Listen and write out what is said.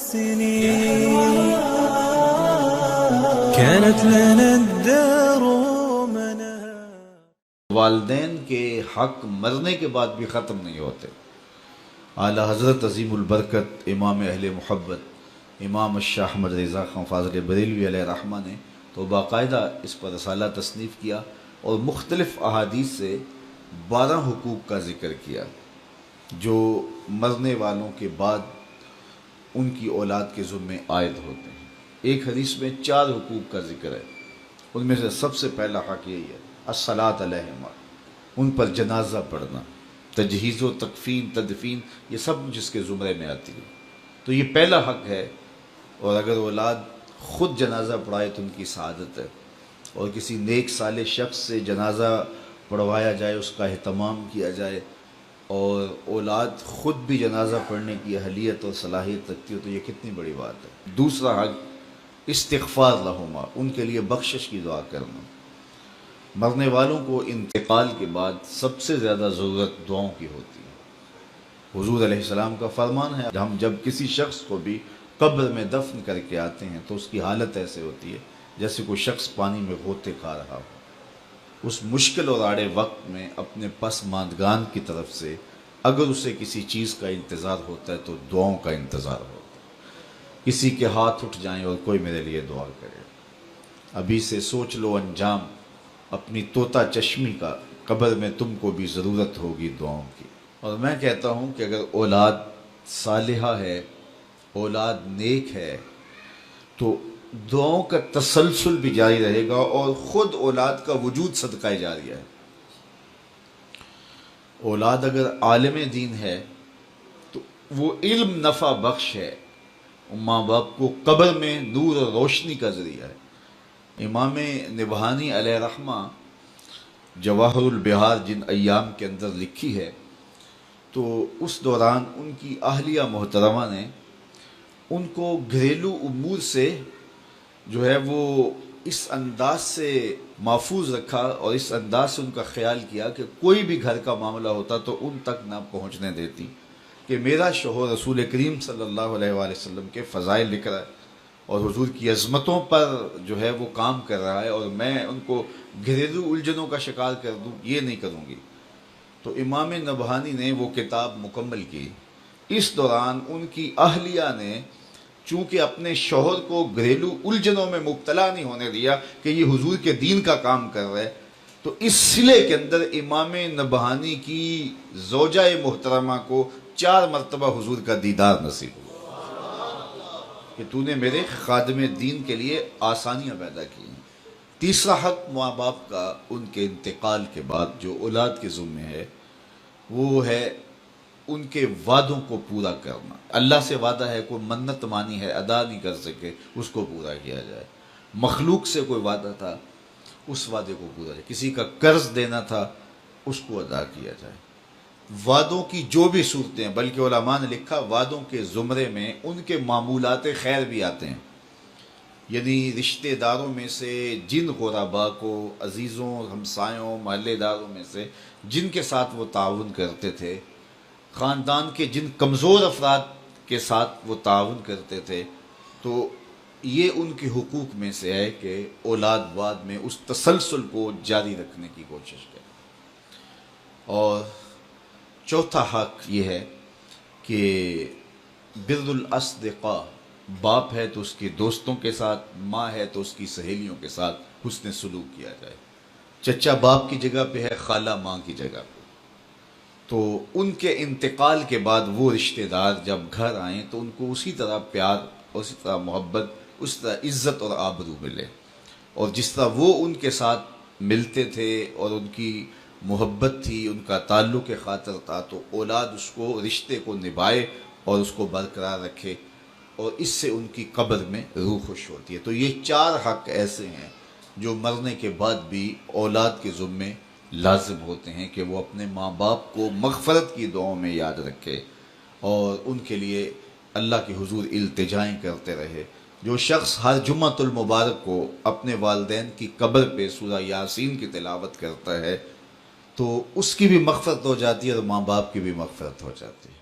السنين كانت لنا الدار منها. والدین کے حق مرنے کے بعد بھی ختم نہیں ہوتے. اعلیٰ حضرت عظیم البرکت امام اہل محبت امام الشاہ احمد رضا خان فاضل بریلوی علیہ رحمہ نے تو باقاعدہ اس پر رسالہ تصنیف کیا اور مختلف احادیث سے 12 حقوق کا ذکر کیا جو مرنے والوں کے بعد ان کی اولاد کے ذمے عائد ہوتے ہیں. ایک حدیث میں 4 حقوق کا ذکر ہے. ان میں سے سب سے پہلا حق یہی ہے الصلاۃ علیہم، ان پر جنازہ پڑھنا، تجہیز و تکفین تدفین یہ سب جس کے زمرے میں آتی ہے. تو یہ پہلا حق ہے، اور اگر اولاد خود جنازہ پڑھائے تو ان کی سعادت ہے، اور کسی نیک صالح شخص سے جنازہ پڑھوایا جائے، اس کا اہتمام کیا جائے، اور اولاد خود بھی جنازہ پڑھنے کی اہلیت اور صلاحیت رکھتی ہو تو یہ کتنی بڑی بات ہے. دوسرا حق استغفار لہما، ان کے لیے بخشش کی دعا کرنا. مرنے والوں کو انتقال کے بعد سب سے زیادہ ضرورت دعاؤں کی ہوتی ہے. حضور علیہ السلام کا فرمان ہے ہم جب کسی شخص کو بھی قبر میں دفن کر کے آتے ہیں تو اس کی حالت ایسے ہوتی ہے جیسے کوئی شخص پانی میں غوطے کھا رہا ہو. اس مشکل اور آڑے وقت میں اپنے پسماندگان کی طرف سے اگر اسے کسی چیز کا انتظار ہوتا ہے تو دعاؤں کا انتظار ہوتا ہے. کسی کے ہاتھ اٹھ جائیں اور کوئی میرے لیے دعا کرے. ابھی سے سوچ لو انجام اپنی طوطا چشمی کا، قبر میں تم کو بھی ضرورت ہوگی دعاؤں کی. اور میں کہتا ہوں کہ اگر اولاد صالحہ ہے، اولاد نیک ہے، تو دعاؤں کا تسلسل بھی جاری رہے گا اور خود اولاد کا وجود صدقہ جاریہ ہے. اولاد اگر عالم دین ہے تو وہ علم نفع بخش ہے، ماں باپ کو قبر میں نور اور روشنی کا ذریعہ ہے. امام نبہانی علیہ رحمہ جواہر البہار جن ایام کے اندر لکھی ہے تو اس دوران ان کی اہلیہ محترمہ نے ان کو گھریلو امور سے جو ہے وہ اس انداز سے محفوظ رکھا اور اس انداز سے ان کا خیال کیا کہ کوئی بھی گھر کا معاملہ ہوتا تو ان تک نہ پہنچنے دیتی کہ میرا شوہر رسول کریم صلی اللہ علیہ وآلہ وسلم کے فضائل لکھ رہا ہے اور حضور کی عظمتوں پر جو ہے وہ کام کر رہا ہے اور میں ان کو گھریلو الجھنوں کا شکار کر دوں، یہ نہیں کروں گی. تو امام نبہانی نے وہ کتاب مکمل کی. اس دوران ان کی اہلیہ نے چونکہ اپنے شوہر کو گھریلو الجھنوں میں مبتلا نہیں ہونے دیا کہ یہ حضور کے دین کا کام کر رہے، تو اس صلے کے اندر امام نبہانی کی زوجہ محترمہ کو 4 مرتبہ حضور کا دیدار نصیب ہوا کہ تو نے میرے خادم دین کے لیے آسانیاں پیدا کی ہیں. تیسرا حق ماں باپ کا ان کے انتقال کے بعد جو اولاد کے ذمہ ہے وہ ہے ان کے وعدوں کو پورا کرنا. اللہ سے وعدہ ہے، کوئی منت مانی ہے ادا نہیں کر سکے، اس کو پورا کیا جائے. مخلوق سے کوئی وعدہ تھا اس وعدے کو پورا جائے. کسی کا قرض دینا تھا اس کو ادا کیا جائے. وعدوں کی جو بھی صورتیں ہیں، بلکہ علماء نے لکھا وعدوں کے زمرے میں ان کے معمولات خیر بھی آتے ہیں. یعنی رشتہ داروں میں سے جن غرباء کو، عزیزوں، ہمسایوں، محلے داروں میں سے جن کے ساتھ وہ تعاون کرتے تھے، خاندان کے جن کمزور افراد کے ساتھ وہ تعاون کرتے تھے، تو یہ ان کے حقوق میں سے ہے کہ اولاد بعد میں اس تسلسل کو جاری رکھنے کی کوشش کریں. اور چوتھا حق یہ ہے کہ بر الاصدقاء، باپ ہے تو اس کے دوستوں کے ساتھ، ماں ہے تو اس کی سہیلیوں کے ساتھ حسن سلوک کیا جائے. چچا باپ کی جگہ پہ ہے، خالہ ماں کی جگہ پہ. تو ان کے انتقال کے بعد وہ رشتہ دار جب گھر آئیں تو ان کو اسی طرح پیار، اسی طرح محبت، اس طرح عزت اور آبرو ملے. اور جس طرح وہ ان کے ساتھ ملتے تھے اور ان کی محبت تھی، ان کا تعلق خاطر تھا، تو اولاد اس کو رشتے کو نبھائے اور اس کو برقرار رکھے، اور اس سے ان کی قبر میں روح خوش ہوتی ہے. تو یہ 4 حق ایسے ہیں جو مرنے کے بعد بھی اولاد کے ذمے لازم ہوتے ہیں کہ وہ اپنے ماں باپ کو مغفرت کی دعاؤں میں یاد رکھے اور ان کے لیے اللہ کے حضور التجائیں کرتے رہے. جو شخص ہر جمعۃ المبارک کو اپنے والدین کی قبر پہ سورہ یاسین کی تلاوت کرتا ہے تو اس کی بھی مغفرت ہو جاتی ہے اور ماں باپ کی بھی مغفرت ہو جاتی ہے.